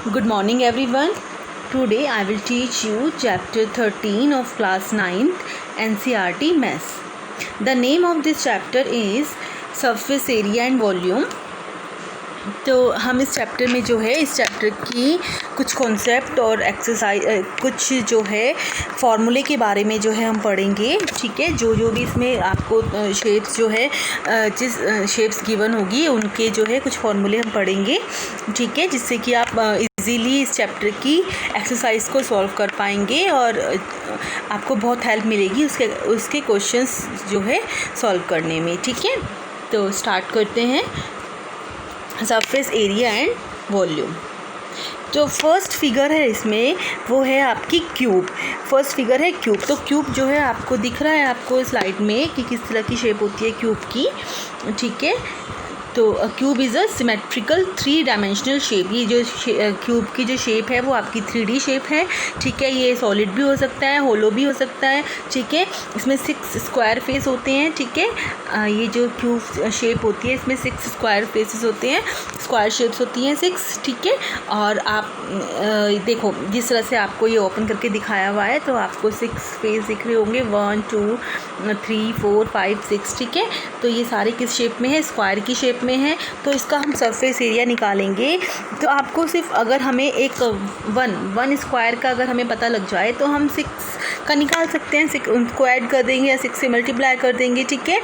Good morning everyone. Today I will teach you chapter 13 of class 9th NCERT Maths. The name of this chapter is Surface Area and Volume. तो हम इस chapter में जो है इस chapter की कुछ कॉन्सेप्ट और एक्सरसाइज कुछ जो है फॉर्मूले के बारे में जो है हम पढ़ेंगे. ठीक है, जो भी इसमें आपको शेप्स जो है जिस शेप्स गिवन होगी उनके जो है कुछ फॉर्मूले हम पढ़ेंगे. ठीक है, जिससे कि आप इजीली इस चैप्टर की एक्सरसाइज को सॉल्व कर पाएंगे और आपको बहुत हेल्प मिलेगी उसके क्वेश्चंस जो है सॉल्व करने में. ठीक है, तो स्टार्ट करते हैं. Surface area and volume. जो फर्स्ट फिगर है इसमें वो है आपकी क्यूब. फर्स्ट फिगर है क्यूब. तो क्यूब जो है आपको दिख रहा है आपको स्लाइड में कि किस तरह की शेप होती है क्यूब की. ठीक है, तो cube is a symmetrical 3 dimensional shape. ये जो क्यूब की जो शेप है वो आपकी 3D शेप है. ठीक है, ये सॉलिड भी हो सकता है, होलो भी हो सकता है. ठीक है, इसमें 6 स्क्वायर फेस होते हैं. ठीक है, ये जो क्यूब शेप होती है इसमें 6 स्क्वायर फेसेस होते हैं, स्क्वायर शेप्स होती हैं 6. ठीक है, और आप देखो जिस तरह से आपको ये ओपन करके दिखाया हुआ है तो आपको 6 फेस दिख रहे होंगे, 1 2 3 4 5 6. ठीक है, तो ये सारे किस शेप में है? स्क्वायर की शेप में है. तो इसका हम सरफेस एरिया निकालेंगे. तो आपको सिर्फ अगर हमें एक वन स्क्वायर का अगर हमें पता लग जाए तो हम 6 का निकाल सकते हैं. 6 उनको ऐड कर देंगे या 6 से मल्टीप्लाई कर देंगे. ठीक है,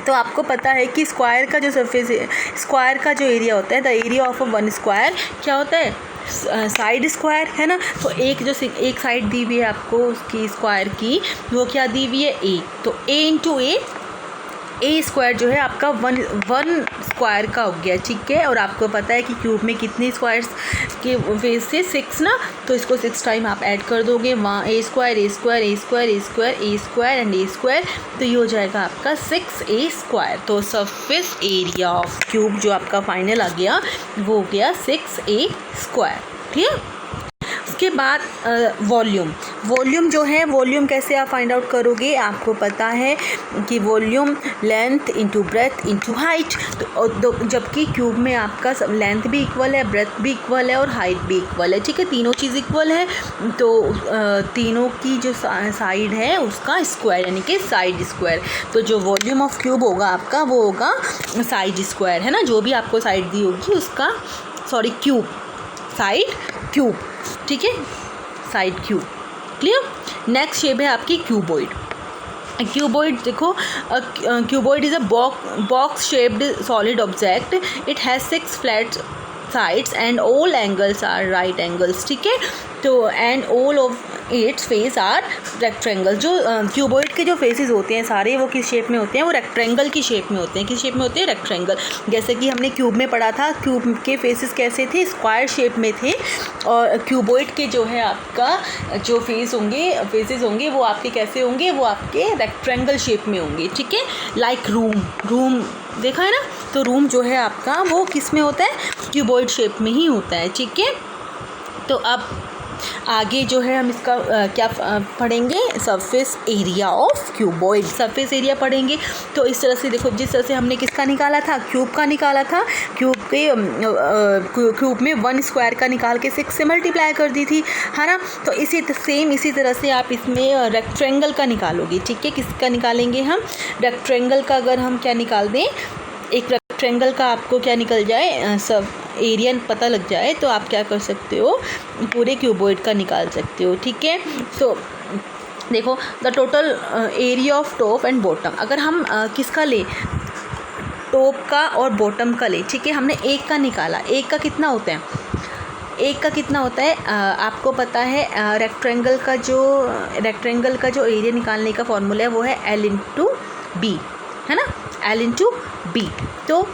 तो आपको पता है कि स्क्वायर का जो सरफेस है, स्क्वायर का जो एरिया होता है, the area of a one square क्या होता है? साइड स्क्वायर है ना. तो एक साइड दी हुई है आपको उसकी स्क्वायर की, वो क्या दी हुई है? ए. तो ए स्क्वायर जो है आपका वन स्क्वायर का हो गया. ठीक है, और आपको पता है कि क्यूब में कितने स्क्वायर्स के फेस से 6 ना. तो इसको 6 टाइम आप ऐड कर दोगे. वहाँ a square a square a square a square a square and a square. तो ये हो जाएगा आपका 6a स्क्वायर. तो सरफेस एरिया ऑफ क्यूब जो आपका फाइनल आ गया वो हो गया 6a स्क्वायर. ठीक है, उसके बाद वॉल्यूम जो है, वॉल्यूम कैसे आप फाइंड आउट करोगे? आपको पता है कि volume length into breadth into height. तो जबकि क्यूब में आपका लेंथ भी इक्वल है, ब्रेथ भी इक्वल है और हाइट भी इक्वल है. ठीक है, तीनों चीज़ इक्वल है. तो तीनों की जो साइड है उसका स्क्वायर यानी कि साइड स्क्वायर. तो जो वॉल्यूम ऑफ क्यूब होगा आपका वो होगा साइड स्क्वायर है ना. जो भी आपको साइड दी होगी उसका क्यूब साइड क्यूब. ठीक है, side cube. Clear. Next shape है आपकी क्यूबॉइड. क्यूबॉइड देखो, cuboid is a box shaped solid object. It has 6 flat sides and all angles are right angles. ठीक है, तो and all of its face are rectangle. जो cuboid के जो faces होते हैं सारे वो किस शेप में होते हैं? वो रेक्टेंगल की शेप में होते हैं. किस शेप में होते हैं? रेक्टेंगल. जैसे कि हमने क्यूब में पढ़ा था, क्यूब के फेसेस कैसे थे? स्क्वायर शेप में थे. और क्यूबॉइड के जो है आपका जो फेसेस होंगे वो आपके कैसे होंगे? वो आपके रेक्टेंगल शेप में होंगे. ठीक है, लाइक रूम देखा है ना. तो रूम जो है आपका वो किस में होता है? क्यूबॉइड शेप में ही होता है. ठीक है, तो अब आगे जो है हम इसका क्या पढ़ेंगे? Surface area of cuboid. Surface area पढ़ेंगे. तो इस तरह से देखो, जिस तरह से हमने किसका निकाला था? क्यूब का निकाला था. क्यूब में 1 स्क्वायर का निकाल के 6 से मल्टीप्लाई कर दी थी, है ना. तो इसी तरह से आप इसमें रेक्टेंगल का निकालोगे. ठीक है, किसका निकालेंगे हम? रेक्टेंगल का. अगर हम क्या निकाल दें, एक रेक्टेंगल का आपको क्या निकल जाए, सब एरिया पता लग जाए तो आप क्या कर सकते हो? पूरे क्यूबॉइड का निकाल सकते हो. ठीक है, तो देखो the total area of top and bottom. अगर हम किसका लें? टॉप का और बॉटम का लें. ठीक है, हमने एक का निकाला. एक का कितना होता है? आपको पता है रेक्टेंगल का जो एरिया निकालने का फॉर्मूला है वो है L इंटू बी, है ना. L into B. तो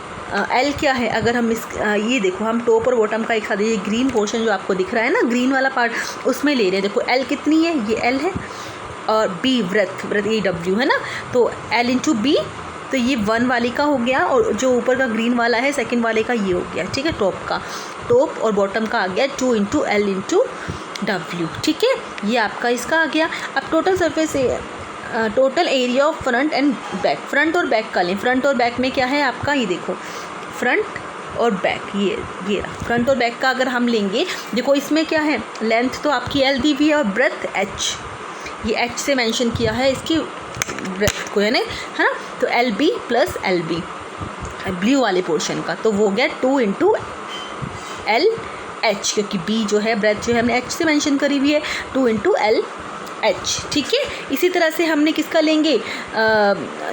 L क्या है? अगर हम ये देखो, हम टॉप और बॉटम का एक साथ, ये ग्रीन पोर्शन जो आपको दिख रहा है ना, ग्रीन वाला पार्ट, उसमें ले रहे हैं. देखो L कितनी है? ये L है. और B ब्रेथ ए W है ना. तो L इंटू बी. तो ये 1 वाले का हो गया और जो ऊपर का ग्रीन वाला है सेकंड वाले का ये हो गया. ठीक है, टॉप और बॉटम का आ गया 2 इंटू L इंटू W. ठीक है, ये आपका इसका आ गया. अब total area of front end back. Front और बैक का लें. फ्रंट और बैक में क्या है आपका? ये देखो, फ्रंट और बैक, ये फ्रंट और बैक का अगर हम लेंगे, देखो इसमें क्या है, लेंथ तो आपकी L दी हुई है और ब्रेथ H, ये H से मेंशन किया है इसकी ब्रेथ को, है ना, तो LB प्लस LB ब्लू वाले पोर्शन का, तो वो हो गया 2 इंटू LH, क्योंकि B जो है ब्रेथ जो है हमने H से मेंशन करी हुई है, 2 इंटू LH, ठीक है। इसी तरह से हमने किसका लेंगे,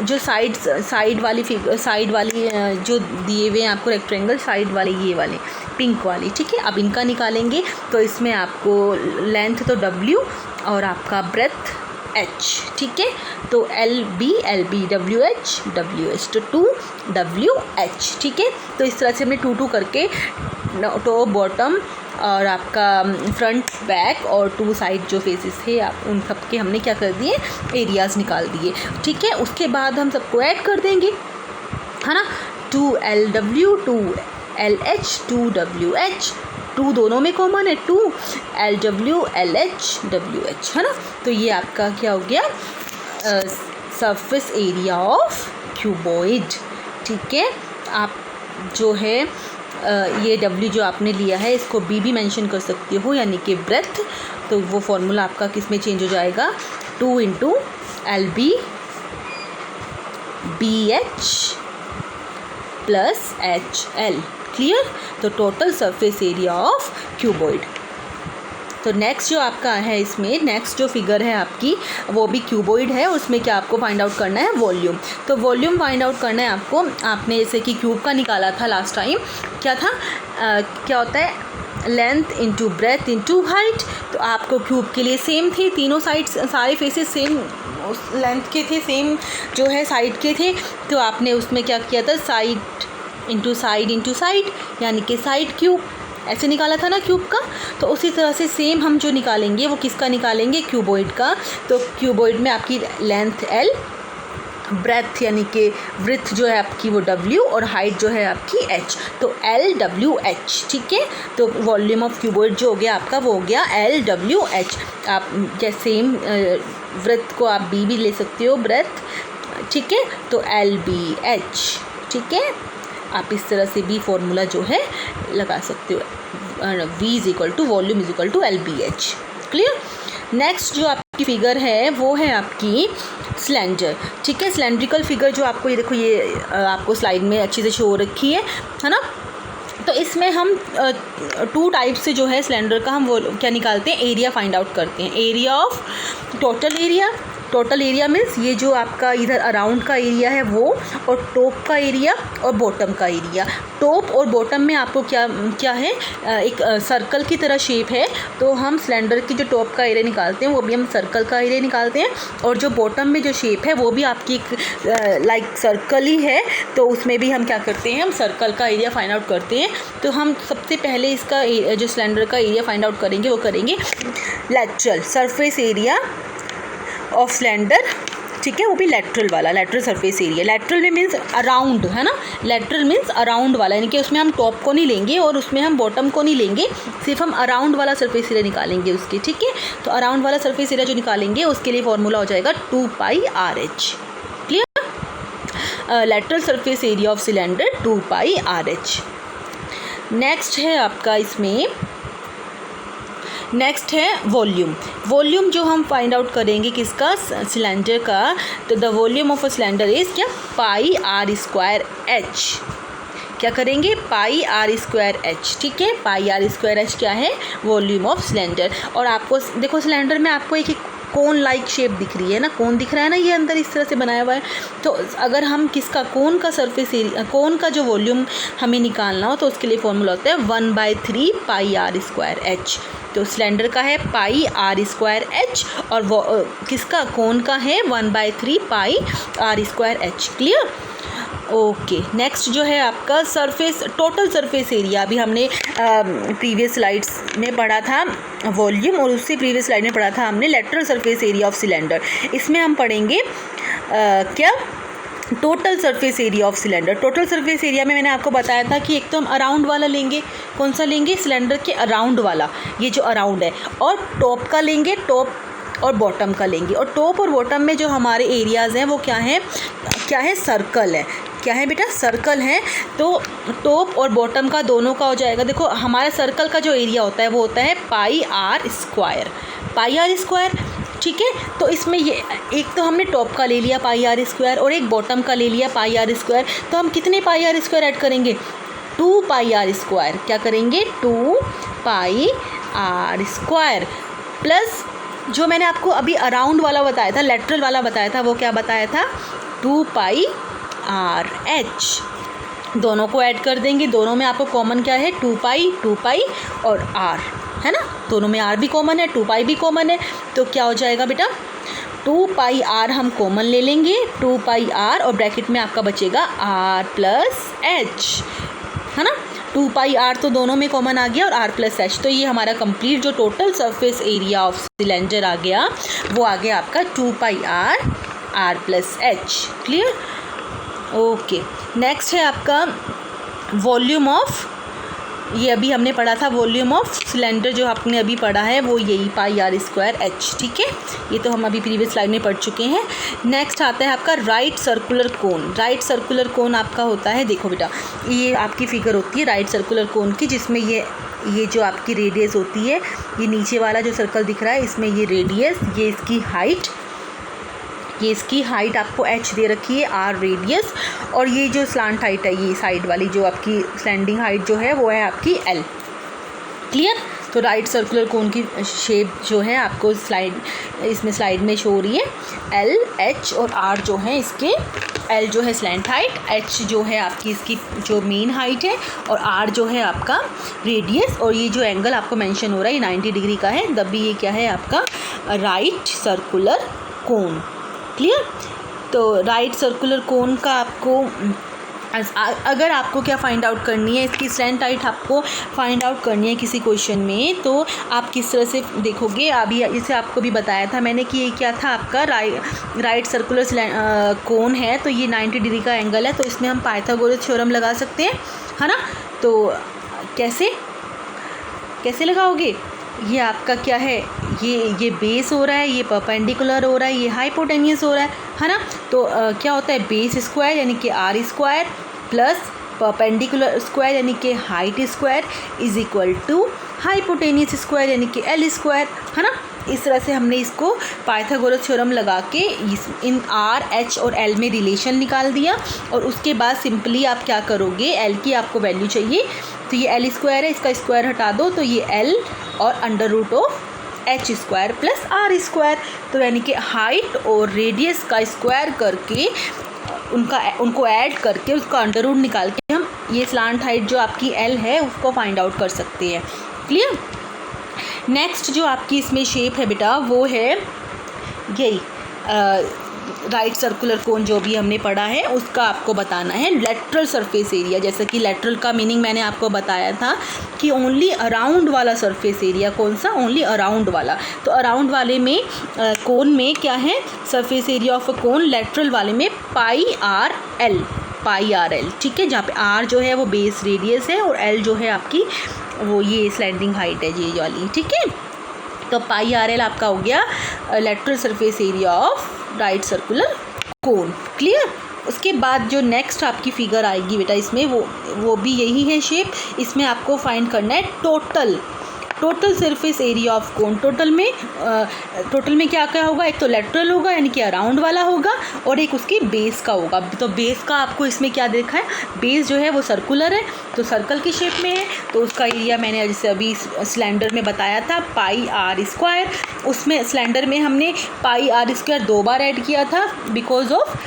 जो साइड वाली जो दिए हुए हैं आपको रेक्टेंगल साइड वाले, ये वाले पिंक वाली, ठीक है। अब इनका निकालेंगे तो इसमें आपको लेंथ तो W और आपका ब्रेथ H, ठीक है, तो LB WH तो 2WH, ठीक है। तो इस तरह से हमने 2 करके टॉप बॉटम और आपका फ्रंट बैक और 2 साइड जो फेसेस थे आप उन सब के हमने क्या कर दिए, एरियाज़ निकाल दिए, ठीक है। उसके बाद हम सबको ऐड कर देंगे, है ना, 2LW 2LH 2WH, 2 दोनों में कॉमन है, 2LW LH WH, है ना। तो ये आपका क्या हो गया, सरफेस एरिया ऑफ क्यूबॉइड, ठीक है। आप जो है ये W जो आपने लिया है इसको B भी मेंशन कर सकते हो, यानी कि ब्रेथ, तो वो फॉर्मूला आपका किस में चेंज हो जाएगा, 2 into LB BH plus HL, clear. तो total surface area of cuboid. तो नेक्स्ट जो आपका है, इसमें नेक्स्ट जो फिगर है आपकी वो भी क्यूबॉइड है, उसमें क्या आपको फाइंड आउट करना है, वॉल्यूम। तो वॉल्यूम फाइंड आउट करना है आपको, आपने जैसे कि क्यूब का निकाला था लास्ट टाइम, क्या था, क्या होता है, length into breadth into height. तो आपको क्यूब के लिए सेम थे, तीनों साइड सारे फेसेस सेम लेंथ के थे, सेम जो है साइड के थे, तो आपने उसमें क्या किया था, साइड इंटू साइड यानी कि साइड क्यूब, ऐसे निकाला था ना क्यूब का। तो उसी तरह से सेम हम जो निकालेंगे वो किसका निकालेंगे, क्यूबॉइड का। तो क्यूबॉइड में आपकी लेंथ L, ब्रेथ यानी कि विड्थ जो है आपकी वो W और हाइट जो है आपकी H, तो LWH, ठीक है। तो वॉल्यूम ऑफ क्यूबॉइड जो हो गया आपका वो हो गया LWH। आप जैसे सेम विड्थ को आप B भी ले सकते हो, ब्रेथ, ठीक है, तो LBH, ठीक है। आप इस तरह से भी फॉर्मूला जो है लगा सकते हो, V is equal to volume is equal to LBH, clear. Next जो आपकी फिगर है वो है आपकी सिलेंडर, ठीक है। सिलेंड्रिकल फिगर जो आपको ये देखो, ये आपको स्लाइड में अच्छी से शो रखी है ना। तो इसमें हम 2 टाइप से जो है सिलेंडर का हम वो क्या निकालते हैं, एरिया फाइंड आउट करते हैं। Area of total area means ये जो आपका इधर अराउंड का एरिया है वो, और टॉप का एरिया और बॉटम का एरिया। टॉप और बॉटम में आपको क्या है, एक सर्कल की तरह शेप है, तो हम सिलेंडर की जो टॉप का एरिया निकालते हैं वो भी हम सर्कल का एरिया निकालते हैं, और जो बॉटम में जो शेप है वो भी आपकी एक लाइक सर्कल ही है, तो उसमें भी हम क्या करते हैं, हम सर्कल का एरिया फाइंड आउट करते हैं। तो हम सबसे पहले इसका जो सिलेंडर का एरिया फाइंड आउट करेंगे वो करेंगे lateral surface area of cylinder, ठीक है, वो भी लेटरल वाला, लेटरल सरफेस एरिया। लेटरल में मीन्स अराउंड, है ना, लेटरल मीन्स अराउंड वाला, यानी कि उसमें हम टॉप को नहीं लेंगे और उसमें हम बॉटम को नहीं लेंगे, सिर्फ हम अराउंड वाला सरफेस एरिया निकालेंगे उसके, ठीक है। तो अराउंड वाला सरफेस एरिया जो निकालेंगे उसके लिए फॉर्मूला हो जाएगा 2πRH, clear. Lateral surface area of cylinder 2πRH। Next है आपका, इसमें नेक्स्ट है वॉल्यूम जो हम फाइंड आउट करेंगे किसका, सिलेंडर का। तो the volume of a cylinder is क्या, πr²H, क्या करेंगे, πr²H, ठीक है। πr²H क्या है, वॉल्यूम ऑफ सिलेंडर। और आपको देखो सिलेंडर में आपको एक कोन लाइक शेप दिख रही है ना, कोन दिख रहा है ना, ये अंदर इस तरह से बनाया हुआ है। तो अगर हम किसका, कोन का सरफेस एरिया, कोन का जो वॉल्यूम हमें निकालना हो तो उसके लिए फॉर्मूला होता है 1/3 πr²H। तो सिलेंडर का है πr²H और वो किसका, कोन का है 1/3 πr²H, क्लियर। ओके, नेक्स्ट जो है आपका सरफेस, टोटल सरफेस एरिया। अभी हमने प्रीवियस स्लाइड्स में पढ़ा था वॉल्यूम, और उससे प्रीवियस स्लाइड में पढ़ा था हमने lateral surface area of cylinder. इसमें हम पढ़ेंगे क्या, total surface area of cylinder. Total surface area में मैंने आपको बताया था कि एक तो हम अराउंड वाला लेंगे, कौन सा लेंगे, सिलेंडर के अराउंड वाला, ये जो अराउंड है, और टॉप का लेंगे, टॉप और बॉटम का लेंगे। और टॉप और बॉटम में जो हमारे एरियाज़ हैं वो क्या है, सर्कल है, क्या है बेटा, सर्कल है, तो टॉप और बॉटम का दोनों का हो जाएगा। देखो हमारा सर्कल का जो एरिया होता है वो होता है pi r square, pi r square, ठीक है। तो इसमें ये एक तो हमने टॉप का ले लिया पाई आर स्क्वायर और एक बॉटम का ले लिया पाई आर स्क्वायर, तो हम कितने पाई आर स्क्वायर ऐड करेंगे, 2 पाई आर स्क्वायर, क्या करेंगे 2 पाई आर स्क्वायर, प्लस जो मैंने आपको अभी अराउंड वाला बताया था, लेटरल वाला बताया था, वो क्या बताया था 2 पाई आर एच, दोनों को ऐड कर देंगे। दोनों में आपको कॉमन क्या है 2 पाई और आर है ना, दोनों में आर भी कॉमन है, 2 पाई भी कॉमन है, तो क्या हो जाएगा बेटा 2 पाई आर हम कॉमन ले लेंगे, 2 पाई आर और ब्रैकेट में आपका बचेगा आर प्लस एच, है ना। 2 पाई आर तो दोनों में कॉमन आ गया और आर प्लस एच, तो ये हमारा कंप्लीट जो total surface area of cylinder आ गया वो आ गया आपका 2 pi r plus h. Clear, okay. Next है आपका वॉल्यूम ऑफ, ये अभी हमने पढ़ा था वॉल्यूम ऑफ सिलेंडर, जो आपने अभी पढ़ा है वो यही पाई आर स्क्वायर एच, ठीक है, ये तो हम अभी प्रीवियस स्लाइड में पढ़ चुके हैं। नेक्स्ट आता है आपका right circular cone. Right circular cone आपका होता है, देखो बेटा ये आपकी फिगर होती है राइट सर्कुलर कोन की, जिसमें ये जो आपकी रेडियस होती है, ये नीचे वाला जो सर्कल दिख रहा है इसमें ये रेडियस, ये इसकी हाइट, ये इसकी हाइट आपको h दे रखी है, r रेडियस, और ये जो स्लांट हाइट है, ये साइड वाली जो आपकी स्लैंडिंग हाइट जो है वो है आपकी l। क्लियर, तो राइट सर्कुलर कोन की शेप जो है आपको स्लाइड में शो हो रही है, l, h और r जो है इसके, l जो है स्लैंट हाइट, h जो है आपकी इसकी जो मेन हाइट है, और r जो है आपका रेडियस, और ये जो एंगल आपको मेंशन हो रहा है 90 डिग्री का है, तब भी ये क्या है आपका राइट सर्कुलर कोन। क्लियर, तो राइट सर्कुलर कोन का आपको अगर आपको क्या फाइंड आउट करनी है, इसकी स्लैंट हाइट आपको फाइंड आउट करनी है किसी क्वेश्चन में, तो आप किस तरह से देखोगे, अभी इसे आपको भी बताया था मैंने कि ये क्या था आपका राइट सर्कुलर कोन है, तो ये 90 डिग्री का एंगल है, तो इसमें हम पाइथागोरस थ्योरम लगा सकते हैं, है ना। तो कैसे लगाओगे, ये आपका क्या है, ये बेस हो रहा है, ये परपेंडिकुलर हो रहा है, ये हाइपोटेनियस हो रहा है ना। तो क्या होता है बेस स्क्वायर यानी कि R square plus perpendicular square यानी कि height square is equal to hypotenuse square यानी कि एल स्क्वायर, है ना। इस तरह से हमने इसको पाइथागोरस थ्योरम लगा के इन आर, एच और एल में रिलेशन निकाल दिया, और उसके बाद सिंपली आप क्या करोगे, एल की आपको वैल्यू चाहिए, तो ये एल स्क्वायर है, इसका स्क्वायर हटा दो, तो ये एल और under root of H square plus R square, तो यानी कि हाइट और रेडियस का स्क्वायर करके उनको ऐड करके उसका अंडर रूट निकाल के हम ये स्लांट हाइट जो आपकी एल है उसको फाइंड आउट कर सकते हैं। क्लियर, नेक्स्ट जो आपकी इसमें शेप है बेटा वो है यही राइट सर्कुलर कोन जो भी हमने पढ़ा है उसका आपको बताना है लेटरल सरफेस एरिया। जैसे कि लेटरल का मीनिंग मैंने आपको बताया था कि ओनली अराउंड वाला सरफेस एरिया, कौन सा, ओनली अराउंड वाला। तो अराउंड वाले में कोन में क्या है, surface area of a cone lateral वाले में पाई आर एल, ठीक है, जहाँ पे आर जो है वो बेस रेडियस है और एल जो है आपकी वो ये स्लैंडिंग हाइट है ये वाली, ठीक है। तो पाई आर एल आपका हो गया lateral surface area of right circular cone. Clear, उसके बाद जो नेक्स्ट आपकी फिगर आएगी बेटा इसमें वो भी यही है शेप। इसमें आपको फाइंड करना है total surface area of cone. Total में क्या क्या होगा, एक तो लेटरल होगा यानी कि अराउंड वाला होगा, और एक उसकी बेस का होगा। तो बेस का आपको इसमें क्या देखा है, बेस जो है वो सर्कुलर है, तो सर्कल की शेप में है, तो उसका एरिया मैंने जैसे अभी सिलेंडर में बताया था पाई आर स्क्वायर। उसमें सिलेंडर में हमने पाई आर स्क्वायर 2 बार ऐड किया था because of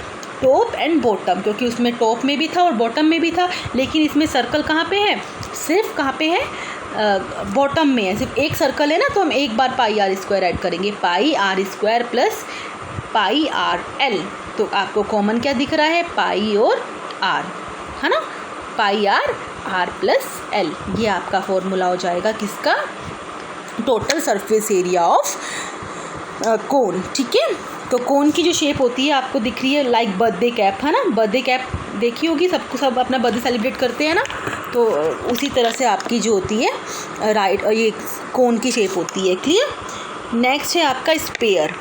top and bottom, क्योंकि उसमें टॉप में भी था और बॉटम में भी था। लेकिन इसमें सर्कल कहाँ पे है, सिर्फ कहाँ पे है, बॉटम में है, सिर्फ एक सर्कल है ना, तो हम एक बार पाई आर स्क्वायर ऐड करेंगे, pi r square plus pi r l. तो आपको कॉमन क्या दिख रहा है, पाई और आर, है ना, पाई आर प्लस एल। ये आपका फॉर्मूला हो जाएगा किसका, टोटल सरफेस एरिया ऑफ कोन। ठीक है, तो कोन की जो शेप होती है आपको दिख रही है लाइक बर्थडे कैप, है ना, बर्थडे कैप देखी होगी, सब अपना बर्थडे सेलिब्रेट करते हैं ना, तो उसी तरह से आपकी जो होती है राइट, ये कोन की शेप होती है। क्लियर, नेक्स्ट है आपका स्पेयर।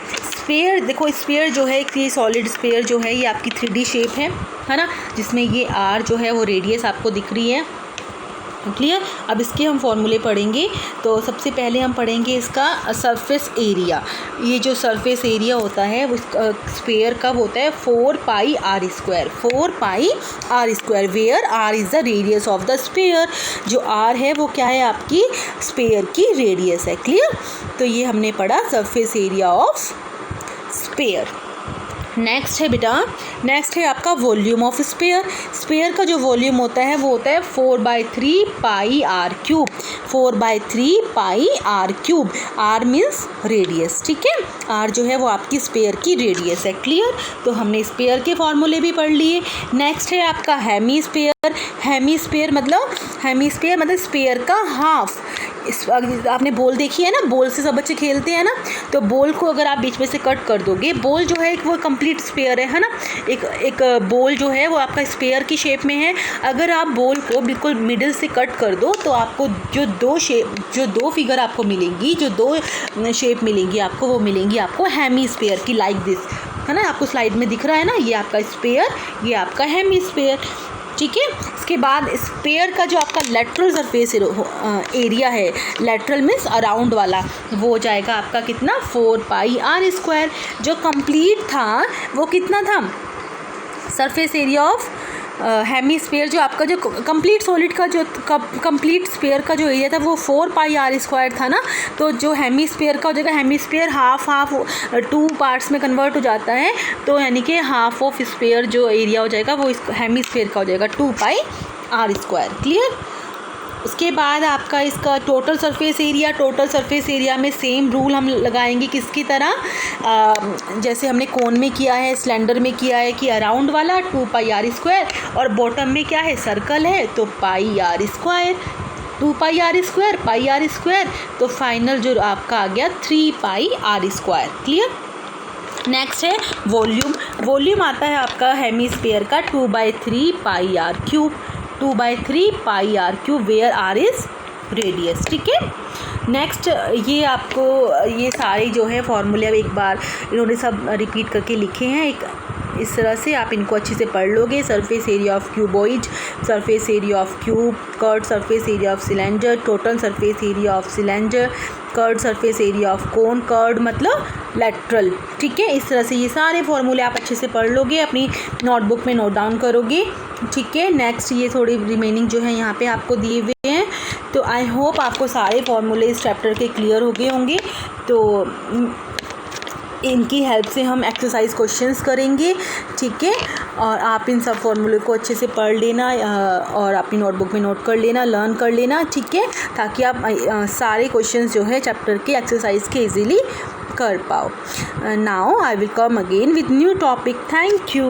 स्फीयर, देखो स्फीयर जो है ये सॉलिड स्फीयर जो है ये आपकी 3D शेप है ना, जिसमें ये आर जो है वो रेडियस आपको दिख रही है। क्लियर। अब इसके हम फॉर्मूले पढ़ेंगे। तो सबसे पहले हम पढ़ेंगे इसका सरफेस एरिया। ये जो सरफेस एरिया होता है वो स्फीयर कब होता है 4 pi r square, 4 pi r square, where r is the radius of the sphere. जो आर है वो क्या है आपकी स्फीयर की रेडियस है। क्लियर। तो ये हमने पढ़ा surface area of sphere. Next है बेटा, नेक्स्ट है आपका वॉल्यूम ऑफ स्फीयर। स्फीयर का जो वॉल्यूम होता है वो होता है 4/3 pi r cube, 4/3 pi r cube. R means radius, ठीक है। आर जो है वो आपकी स्फीयर की रेडियस है। क्लियर। तो हमने स्फीयर के फॉर्मूले भी पढ़ लिए। नेक्स्ट है आपका हेमीस्फीयर। हेमीस्फीयर मतलब स्फीयर का हाफ। आपने बॉल देखी है ना, बॉल से सब बच्चे खेलते हैं ना, तो बॉल को अगर आप बीच में से कट कर दोगे, बॉल जो है वो कंप्लीट स्फीयर है ना, एक बॉल जो है वो आपका स्फीयर की शेप में है। अगर आप बॉल को बिल्कुल मिडिल से कट कर दो तो आपको जो दो फिगर आपको मिलेंगी, जो दो शेप मिलेंगी आपको, वो मिलेंगी आपको हेमीस्फीयर की, लाइक दिस, है ना। आपको स्लाइड में दिख रहा है ना, ये आपका स्फीयर, ये आपका हेमीस्फीयर, ठीक है। इसके बाद स्फीयर का जो आपका लेटरल सरफेस एरिया है, लेटरल मीन्स अराउंड वाला, वो हो जाएगा आपका कितना 4 पाई आर स्क्वायर। जो कंप्लीट था वो कितना था, सरफेस एरिया ऑफ हेमीस्फीयर, जो आपका जो कंप्लीट सॉलिड का जो कंप्लीट स्फीयर का जो एरिया था वो 4 पाई आर स्क्वायर था ना। तो जो हेमीस्फीयर का हो जाएगा, हेमीस्फीयर हाफ 2 पार्ट्स में कन्वर्ट हो जाता है, तो यानी कि हाफ ऑफ स्फीयर जो एरिया हो जाएगा वो हेमीस्फीयर का हो जाएगा 2 पाई आर स्क्वायर। क्लियर। उसके बाद आपका इसका टोटल सरफेस एरिया में सेम रूल हम लगाएंगे किसकी तरह, जैसे हमने कोन में किया है, सिलेंडर में किया है कि अराउंड वाला 2 पाई आर स्क्वायर, और बॉटम में क्या है सर्कल है तो pi r square, 2 pi r square, pi r square, तो फाइनल जो आपका आ गया 3 pi r square. Clear. Next है वॉल्यूम। वॉल्यूम आता है आपका हेमीस्फीयर का 2/3 pi r cube, 2/3 pi r cube, where r is radius, ठीक है। नेक्स्ट ये आपको ये सारे जो है फॉर्मूले अब एक बार इन्होंने सब रिपीट करके लिखे हैं, एक इस तरह से आप इनको अच्छे से पढ़ लोगे। Surface area of cuboid, surface area of cube, curved surface area of cylinder, total surface area of cylinder, curved surface area of cone, curved मतलब लेटरल, ठीक है। इस तरह से ये सारे फॉर्मूले आप अच्छे से पढ़ लोगे, अपनी नोटबुक में नोट डाउन करोगे, ठीक है। नेक्स्ट ये थोड़ी रिमेनिंग जो है यहाँ पे आपको दिए हुए हैं। तो आई होप आपको सारे फॉर्मूले इस चैप्टर के क्लियर हो गए होंगे। तो इनकी हेल्प से हम एक्सरसाइज क्वेश्चंस करेंगे, ठीक है। और आप इन सब फॉर्मूले को अच्छे से पढ़ लेना और अपनी नोटबुक में नोट कर लेना, लर्न कर लेना, ठीक है, ताकि आप सारे क्वेश्चंस जो है चैप्टर के एक्सरसाइज के इजीली कर पाओ। Now I will come again with new topic. Thank you.